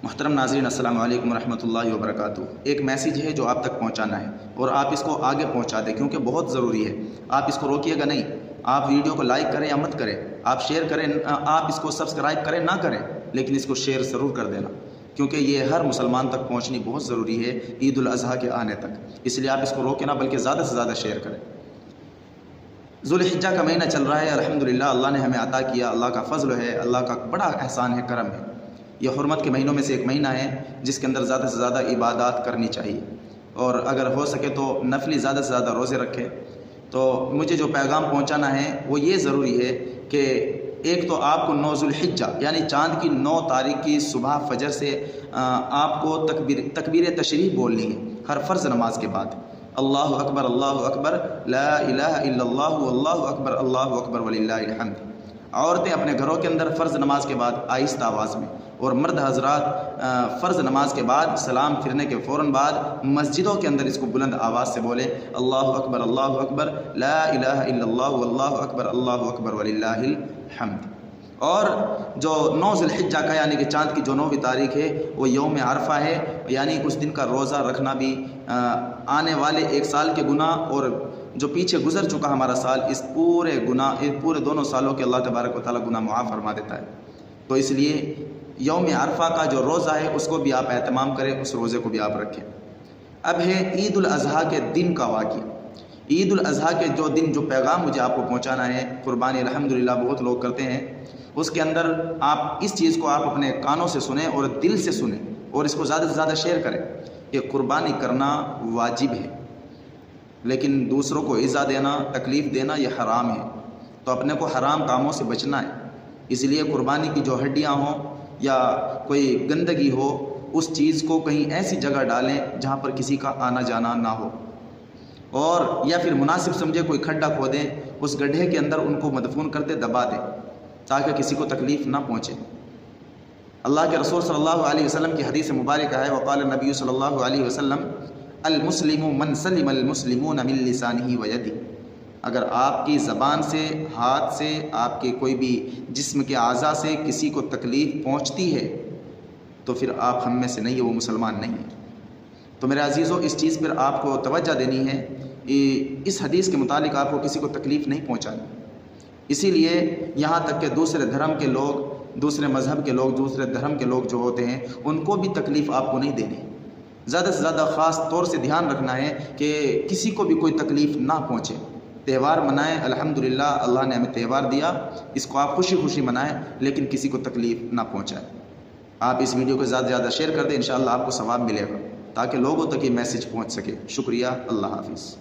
محترم ناظرین السلام علیکم ورحمۃ اللہ وبرکاتہ۔ ایک میسیج ہے جو آپ تک پہنچانا ہے اور آپ اس کو آگے پہنچا دیں کیونکہ بہت ضروری ہے۔ آپ اس کو روکیے گا نہیں، آپ ویڈیو کو لائک کریں یا مت کریں، آپ شیئر کریں، آپ اس کو سبسکرائب کریں نہ کریں، لیکن اس کو شیئر ضرور کر دینا کیونکہ یہ ہر مسلمان تک پہنچنی بہت ضروری ہے عید الاضحیٰ کے آنے تک۔ اس لیے آپ اس کو روکیں نہ بلکہ زیادہ سے زیادہ شیئر کریں۔ ذوالحجہ کا مہینہ چل رہا ہے، الحمدللہ اللہ نے ہمیں عطا کیا، اللہ کا فضل ہے، اللہ کا بڑا احسان ہے، کرم ہے۔ یہ حرمت کے مہینوں میں سے ایک مہینہ ہے جس کے اندر زیادہ سے زیادہ عبادات کرنی چاہیے اور اگر ہو سکے تو نفلی زیادہ سے زیادہ روزے رکھیں۔ تو مجھے جو پیغام پہنچانا ہے وہ یہ ضروری ہے کہ ایک تو آپ کو 9 ذوالحجہ یعنی چاند کی 9 تاریخ کی صبح فجر سے آپ کو تکبیر تشریف بولنی ہے ہر فرض نماز کے بعد۔ اللہ اکبر لا الہ الا اللہ واللہ اکبر وللہ الحمد۔ عورتیں اپنے گھروں کے اندر فرض نماز کے بعد آہستہ آواز میں، اور مرد حضرات فرض نماز کے بعد سلام پھرنے کے فوراً بعد مسجدوں کے اندر اس کو بلند آواز سے بولیں، اللہ اکبر لا الہ الا اللہ واللہ اکبر وللہ الحمد۔ اور جو 9 ذوالحجہ کا یعنی کہ چاند کی جو 9ویں تاریخ ہے وہ یوم عرفہ ہے، یعنی اس دن کا روزہ رکھنا بھی آنے والے 1 سال کے گناہ اور جو پیچھے گزر چکا ہمارا سال، اس پورے گناہ، پورے دونوں سالوں کے اللہ تبارک و تعالیٰ گناہ معاف فرما دیتا ہے۔ تو اس لیے یوم عرفہ کا جو روزہ ہے اس کو بھی آپ اہتمام کریں، اس روزے کو بھی آپ رکھیں۔ اب ہے عید الاضحیٰ کے دن کا واقعہ۔ عید الاضحیٰ کے جو دن جو پیغام مجھے آپ کو پہنچانا ہے، قربانی الحمدللہ بہت لوگ کرتے ہیں، اس کے اندر آپ اس چیز کو آپ اپنے کانوں سے سنیں اور دل سے سنیں اور اس کو زیادہ سے زیادہ شیئر کریں کہ قربانی کرنا واجب ہے، لیکن دوسروں کو ایذا دینا، تکلیف دینا یہ حرام ہے۔ تو اپنے کو حرام کاموں سے بچنا ہے، اس لیے قربانی کی جو ہڈیاں ہوں یا کوئی گندگی ہو اس چیز کو کہیں ایسی جگہ ڈالیں جہاں پر کسی کا آنا جانا نہ ہو، اور یا پھر مناسب سمجھے کوئی کھڈا کھودیں، اس گڈھے کے اندر ان کو مدفون کر دے، دبا دیں تاکہ کسی کو تکلیف نہ پہنچے۔ اللہ کے رسول صلی اللہ علیہ وسلم کی حدیث مبارکہ ہے، وقال النبی صلی اللہ علیہ وسلم المسلم من سلم المسلمون من لسانہ ویدہ۔ اگر آپ کی زبان سے، ہاتھ سے، آپ کے کوئی بھی جسم کے اعضاء سے کسی کو تکلیف پہنچتی ہے تو پھر آپ ہم میں سے نہیں ہے، وہ مسلمان نہیں ہے۔ تو میرے عزیزوں اس چیز پر آپ کو توجہ دینی ہے، اس حدیث کے متعلق آپ کو کسی کو تکلیف نہیں پہنچانی۔ اسی لیے یہاں تک کہ دوسرے دھرم کے لوگ، دوسرے مذہب کے لوگ، دوسرے دھرم کے لوگ جو ہوتے ہیں ان کو بھی تکلیف آپ کو نہیں دینی۔ زیادہ سے زیادہ خاص طور سے دھیان رکھنا ہے کہ کسی کو بھی کوئی تکلیف نہ پہنچے۔ تہوار منائیں، الحمدللہ اللہ نے ہمیں تہوار دیا، اس کو آپ خوشی خوشی منائیں، لیکن کسی کو تکلیف نہ پہنچائیں۔ آپ اس ویڈیو کو زیادہ سے زیادہ شیئر کر دیں، انشاءاللہ آپ کو ثواب ملے گا تاکہ لوگوں تک یہ میسیج پہنچ سکے۔ شکریہ، اللہ حافظ۔